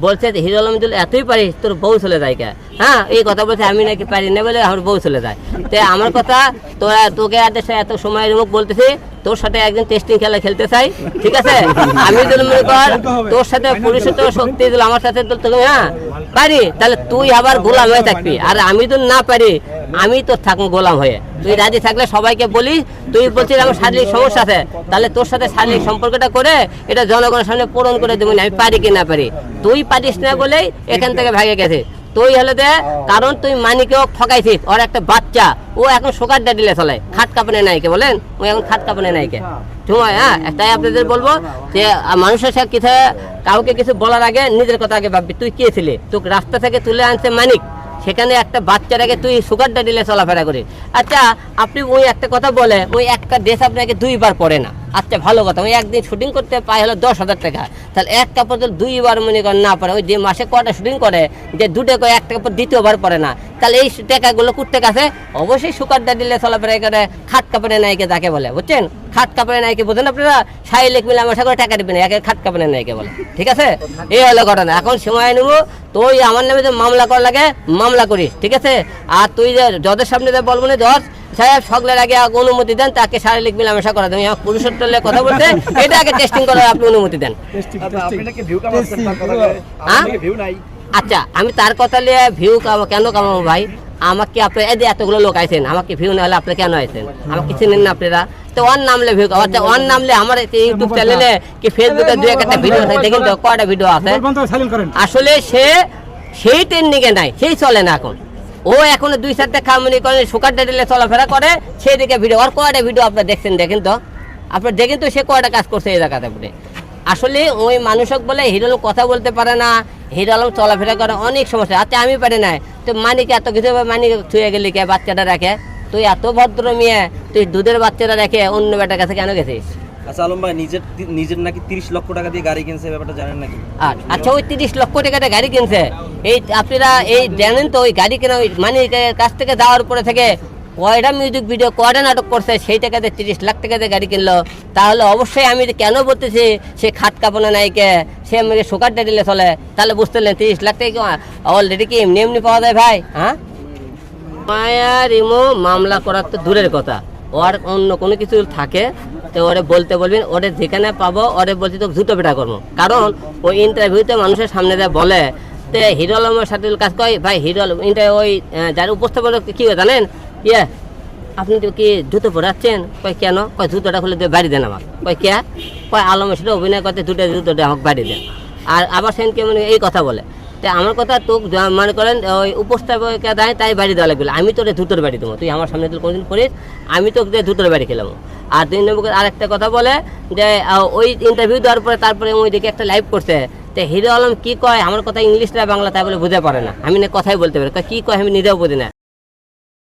বলছে হিরো আলম যদি এতই পারিস তোর বউ চলে যায় কে। হ্যাঁ, এই কথা বলছে আমি নাকি পারি না বলে আমার বউ চলে যায়। তো আমার কথা তোকে এত সময় মুখ বলতেছি, তোর সাথে একদিন টেস্টিং খেলা খেলতে চাই, ঠিক আছে? আমি যদি মনে কর তোর সাথে পুলিশের তো শক্তি দিল, আমার সাথে তোকে হ্যাঁ পারি, তাহলে তুই আবার গোলাম হয়ে থাকবি। আর আমি যদি না পারি, আমি তোর থাকবো গোলাম হয়ে। তুই রাজি থাকলে সবাইকে বলি, তুই বলছিস আমার শারীরিক সমস্যা আছে, তাহলে তোর সাথে শারীরিক সম্পর্কটা করে এটা জনগণের সামনে পূরণ করে দেবো, আমি পারি কি না পারি। তুই পারিস না বলেই এখান থেকে ভাগে গেছে। তুই হলে দে, কারণ তুই মানিকেও ঠকাইছিস। ওর একটা বাচ্চা, ও এখন সুগার ডাডিলে চলে, খাট কাঁপানে নাইকে বলেন, ও এখন খাট কাঁপানে নাইকে সময়। হ্যাঁ, তাই আপনাদের বলবো যে মানুষের সাথে কিছু কাউকে কিছু বলার আগে নিজের কথা আগে ভাববি। তুই কে ছিলি? তোকে রাস্তা থেকে তুলে আনছে মানিক, সেখানে একটা বাচ্চাটাকে তুই সুগার ডাডিলে চলাফেরা করি। আচ্ছা, আপনি ওই একটা কথা বলে ওই একটা ড্রেস আপনাকে 2 বার পরে না, আচ্ছা ভালো কথা, ওই একদিন শুটিং করতে পাই হলো 10,000 টাকা, তাহলে এক কাপড় যদি 2 বার মনে করেন না পরে, ওই যে মাসে কটা শুটিং করে যে 2টা করে একটা কাপড় 2বার পরে না, তাহলে এই টাকাগুলো করতে কাছে অবশ্যই সুগার ডাডিলে চলাফেরা করে খাট কাপড়ে নাইকে যাকে বলে, বুঝছেন? খাট কাপড়ে নাইকে বোঝেন আপনারা? শারীরিক মিলে আমার সাথে টাকা দিবেন, একে খাট কাপড়ে নাইকে বলে, ঠিক আছে? এই হলো ঘটনা। এখন সময় নেব, তুই আমার নামে যে মামলা করা লাগে মামলা করিস, ঠিক আছে? আর তুই যে জজের সামনে যে বলবো না, জজ সাহেব সকলের আগে অনুমতি দেন, তাকে শারীরিক মিলামেশা করা দেন, পুরুষের টলে কথা বলতে এটা আগে টেস্টিং করার আপনি অনুমতি দেন। আচ্ছা, আমি তার কথা নিয়ে ভিউ কেন কামাবো ভাই? আমাকে আপনি এতগুলো লোক আইছেন, আমাকে ভিউ না হলে আপনি কেন আইছেন? আমাকে চিনেন না আপনারা? তো ওয়ান নামলে ভিউ, আচ্ছা ওয়ান নামলে আমার ইউটিউব চ্যানেলে কি ফেসবুকে 2-1টা ভিডিও আছে, দেখেন তো কয়টা ভিডিও আছে। আসলে সেই ট্রেন্ডিংয়ে নাই, সেই চলে না এখন। ও এখন 2-4টা খামনি করে সুগার ডাডিলে চলাফেরা করে, সেই দিকে ভিডিও, আর কয়টা ভিডিও আপনার দেখছেন? দেখেন তো, আপনার দেখেন তো সে কয়টা কাজ করছে এই জায়গাতে আপনি। আসলে ওই মানুষক বলে হিরো আলম কথা বলতে পারে না, হিরো আলম চলাফেরা করে, অনেক সমস্যা। আচ্ছা আমি পারি না, তো মানিক এত কিছু মানিক ছুঁয়ে গেলি কে? বাচ্চাটা রাখে, তুই এত ভদ্র মেয়ে, তুই দুধের বাচ্চাটা রেখে অন্য বেটার কাছে কেন গেছিস? আচ্ছা আলম ভাই, নিজের নাকি 30 লক্ষ টাকা দিয়ে গাড়ি কিনছে, ব্যাপারটা জানেন নাকি? আচ্ছা, ওই 30 লক্ষ টাকাতে গাড়ি কিনছে, এই আপনারা এই জানেন তো? ওই গাড়ি কেনা ওই মানিকের কাছ থেকে যাওয়ার পরে থেকে কয়টা মিউজিক ভিডিও, কয়টা নাটক করছে, সেই টাকাতে 30 লাখ টাকাতে গাড়ি কিনলো। তাহলে অবশ্যই আমি কেন বলতেছি সে খাট কাঁপানো নাইকে, সে আমাকে সুগার ডাডিলে চলে, তাহলে বুঝতে পারলেন 30 লাখ টাকা অলরেডি কি এমনি পাওয়া যায় ভাই? হ্যাঁ, মায়া রিমো মামলা করার তো দূরের কথা, ওর অন্য কোনো কিছু থাকে তো ওরে বলতে বলবেন, ওরে যেখানে পাবো ওরে বলছি তো জুতো পেটা করবো। কারণ ওই ইন্টারভিউতে মানুষের সামনে যা বলে, তো হিরো আলমের সাথে কাজ কয় ভাই, হিরো আলম ওই যার উপস্থাপন কী হয় জানেন? আপনি তো কি জুতো পরাচ্ছেন? কয় কেন? কয় জুতোটা খুলে দিয়ে বাড়ি দেন আমার। কয় কে? কয় আলমের সাথে অভিনয় করতে জুতোটা আমাকে বাড়ি দেন। আর আবার সেনকে মানে এই কথা বলে, তো আমার কথা তো মনে করেন ওই উপস্থাপকে দেয় তাই বাড়ি দেওয়া লাগবে, আমি তোর জুতোর বাড়ি দেবো, তুই আমার সামনে তুই কোনোদিন পড়িস, আমি তোকে জুতোর বাড়ি খেলাম। আর 2 নম্বর আরেকটা কথা বলে যে ওই ইন্টারভিউ দেওয়ার পরে তারপরে ওই দিকে একটা লাইভ করছে, তো হিরো আলম কী কয় আমার কথা ইংলিশটা বাংলা তাই বলে বুঝতে পারে না, আমি না কথাই বলতে পারি, কী কয় আমি নিজেও বুঝি না।